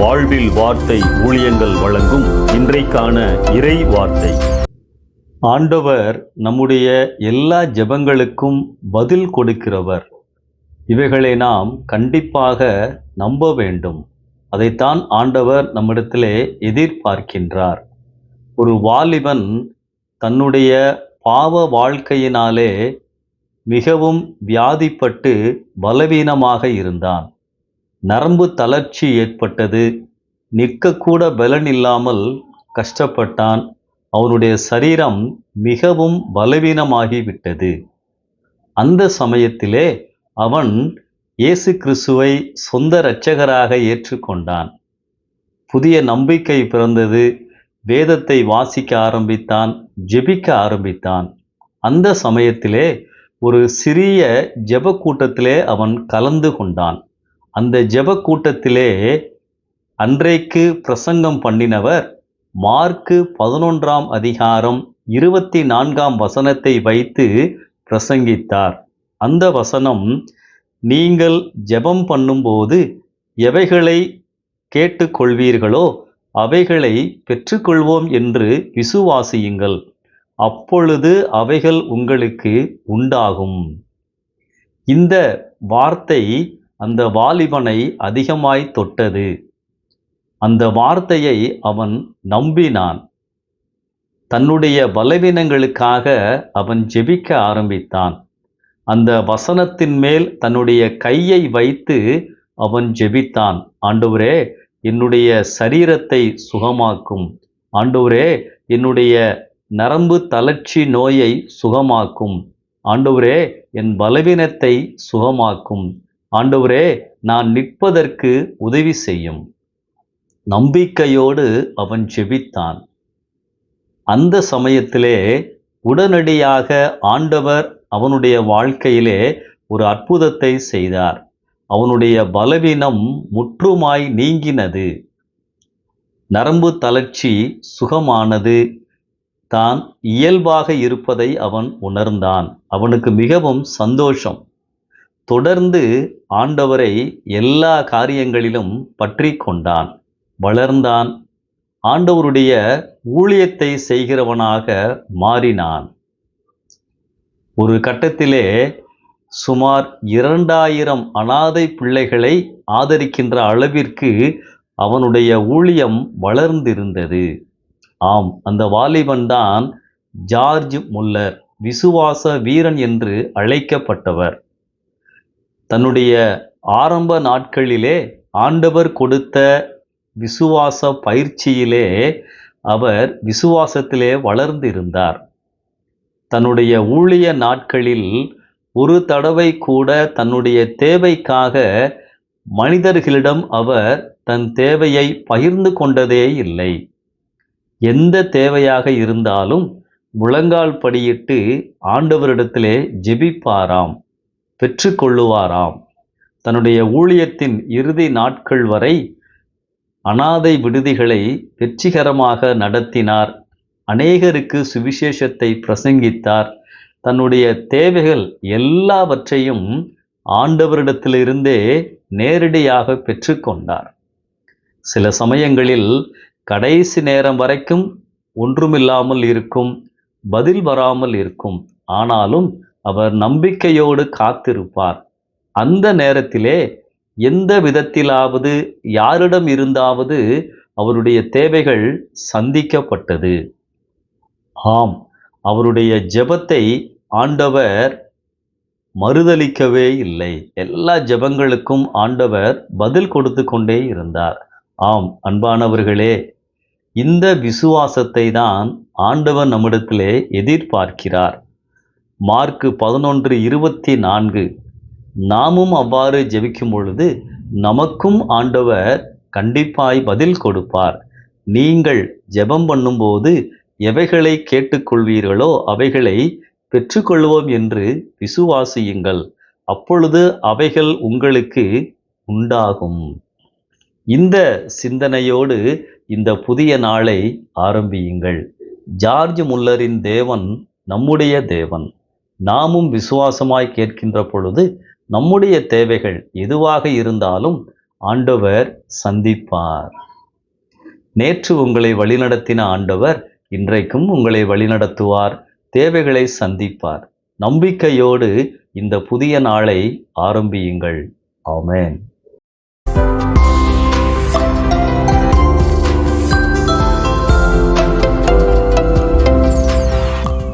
வாழ்வில் வார்த்தை ஊழியங்கள் வழங்கும் இன்றைக்கான இறை வார்த்தை. ஆண்டவர் நம்முடைய எல்லா ஜெபங்களுக்கும் பதில் கொடுக்கிறவர். இவைகளை நாம் கண்டிப்பாக நம்ப வேண்டும். அதைத்தான் ஆண்டவர் நம்மிடத்திலே எதிர்பார்க்கின்றார். ஒரு வாலிபன் தன்னுடைய பாவ வாழ்க்கையினாலே மிகவும் வியாதிப்பட்டு பலவீனமாக இருந்தான். நரம்பு தளர்ச்சி ஏற்பட்டது. நிற்கக்கூட பலன் இல்லாமல் கஷ்டப்பட்டான். அவனுடைய சரீரம் மிகவும் பலவீனமாகிவிட்டது. அந்த சமயத்திலே அவன் இயேசு கிறிஸ்துவை சொந்த இரட்சகராக ஏற்றுக்கொண்டான். புதிய நம்பிக்கை பிறந்தது. வேதத்தை வாசிக்க ஆரம்பித்தான், ஜெபிக்க ஆரம்பித்தான். அந்த சமயத்திலே ஒரு சிறிய ஜெப கூட்டத்திலே அவன் கலந்து கொண்டான். அந்த ஜெப கூட்டத்திலே அன்றைக்கு பிரசங்கம் பண்ணினவர் மார்க்கு 11ஆம் அதிகாரம் 24ஆம் வசனத்தை வைத்து பிரசங்கித்தார். அந்த வசனம், நீங்கள் ஜெபம் பண்ணும்போது எவைகளை கேட்டுக்கொள்வீர்களோ அவைகளை பெற்றுக்கொள்வோம் என்று விசுவாசியுங்கள், அப்பொழுது அவைகள் உங்களுக்கு உண்டாகும். இந்த வார்த்தை அந்த வாலிபனை அதிகமாய் தொட்டது. அந்த வார்த்தையை அவன் நம்பினான். தன்னுடைய பலவீனங்களுக்காக அவன் ஜெபிக்க ஆரம்பித்தான். அந்த வசனத்தின் மேல் தன்னுடைய கையை வைத்து அவன் ஜெபித்தான். ஆண்டவரே, என்னுடைய சரீரத்தை சுகமாக்கும். ஆண்டவரே, என்னுடைய நரம்பு தளர்ச்சி நோயை சுகமாக்கும். ஆண்டவரே, என் பலவீனத்தை சுகமாக்கும். ஆண்டவரே, நான் நிற்பதற்கு உதவி செய்யும். நம்பிக்கையோடு அவன் ஜெபித்தான். அந்த சமயத்திலே உடனடியாக ஆண்டவர் அவனுடைய வாழ்க்கையிலே ஒரு அற்புதத்தை செய்தார். அவனுடைய பலவீனம் முற்றுமாய் நீங்கினது. நரம்பு தளர்ச்சி சுகமானது. தான் இயல்பாக இருப்பதை அவன் உணர்ந்தான். அவனுக்கு மிகவும் சந்தோஷம். தொடர்ந்து ஆண்டவரை எல்லா காரியங்களிலும் பற்றி கொண்டான், வளர்ந்தான். ஆண்டவருடைய ஊழியத்தை செய்கிறவனாக மாறினான். ஒரு கட்டத்திலே சுமார் 2000 அனாதை பிள்ளைகளை ஆதரிக்கின்ற அளவிற்கு அவனுடைய ஊழியம் வளர்ந்திருந்தது. ஆம், அந்த வாலிபன் தான் ஜார்ஜ் முல்லர், விசுவாச வீரன் என்று அழைக்கப்பட்டவர். தன்னுடைய ஆரம்ப நாட்களிலே ஆண்டவர் கொடுத்த விசுவாச பயிற்சியிலே அவர் விசுவாசத்திலே வளர்ந்திருந்தார். தன்னுடைய ஊழிய நாட்களில் ஒரு தடவை கூட தன்னுடைய தேவைக்காக மனிதர்களிடம் அவர் தன் தேவையை பகிர்ந்து கொண்டதே இல்லை. எந்த தேவையாக இருந்தாலும் முழங்கால் படியிட்டு ஆண்டவரிடத்திலே ஜெபிப்பாராம், பெற்றுக்கொள்ளுவாராம். தன்னுடைய ஊழியத்தின் இறுதி நாட்கள் வரை அனாதை விடுதிகளை வெற்றிகரமாக நடத்தினார். அநேகருக்கு சுவிசேஷத்தை பிரசங்கித்தார். தன்னுடைய தேவைகள் எல்லாவற்றையும் ஆண்டவரிடத்திலிருந்தே நேரடியாக பெற்றுக்கொண்டார். சில சமயங்களில் கடைசி நேரம் வரைக்கும் ஒன்றுமில்லாமல் இருக்கும், பதில் வராமல் இருக்கும். ஆனாலும் அவர் நம்பிக்கையோடு காத்திருப்பார். அந்த நேரத்திலே எந்த விதத்திலாவது யாரிடம் இருந்தாவது அவருடைய தேவைகள் சந்திக்கப்பட்டது. ஆம், அவருடைய ஜெபத்தை ஆண்டவர் மறுதலிக்கவே இல்லை. எல்லா ஜெபங்களுக்கும் ஆண்டவர் பதில் கொடுத்து கொண்டே இருந்தார். ஆம் அன்பானவர்களே, இந்த விசுவாசத்தை தான் ஆண்டவர் நம்மிடத்திலே எதிர்பார்க்கிறார். மார்க்கு 11:24, நாமும் அவ்வாறு ஜெபிக்கும் பொழுது நமக்கும் ஆண்டவர் கண்டிப்பாய் பதில் கொடுப்பார். நீங்கள் ஜெபம் பண்ணும்போது எவைகளை கேட்டுக்கொள்வீர்களோ அவைகளை பெற்றுக்கொள்வோம் என்று விசுவாசியுங்கள், அப்பொழுது அவைகள் உங்களுக்கு உண்டாகும். இந்த சிந்தனையோடு இந்த புதிய நாளை ஆரம்பியுங்கள். ஜார்ஜ் முல்லரின் தேவன் நம்முடைய தேவன். நாமும் விசுவாசமாய் கேட்கின்ற பொழுது நம்முடைய தேவைகள் எதுவாக இருந்தாலும் ஆண்டவர் சந்திப்பார். நேற்று உங்களை வழிநடத்தின ஆண்டவர் இன்றைக்கும் உங்களை வழிநடத்துவார், தேவைகளை சந்திப்பார். நம்பிக்கையோடு இந்த புதிய நாளை ஆரம்பியுங்கள். ஆமென்.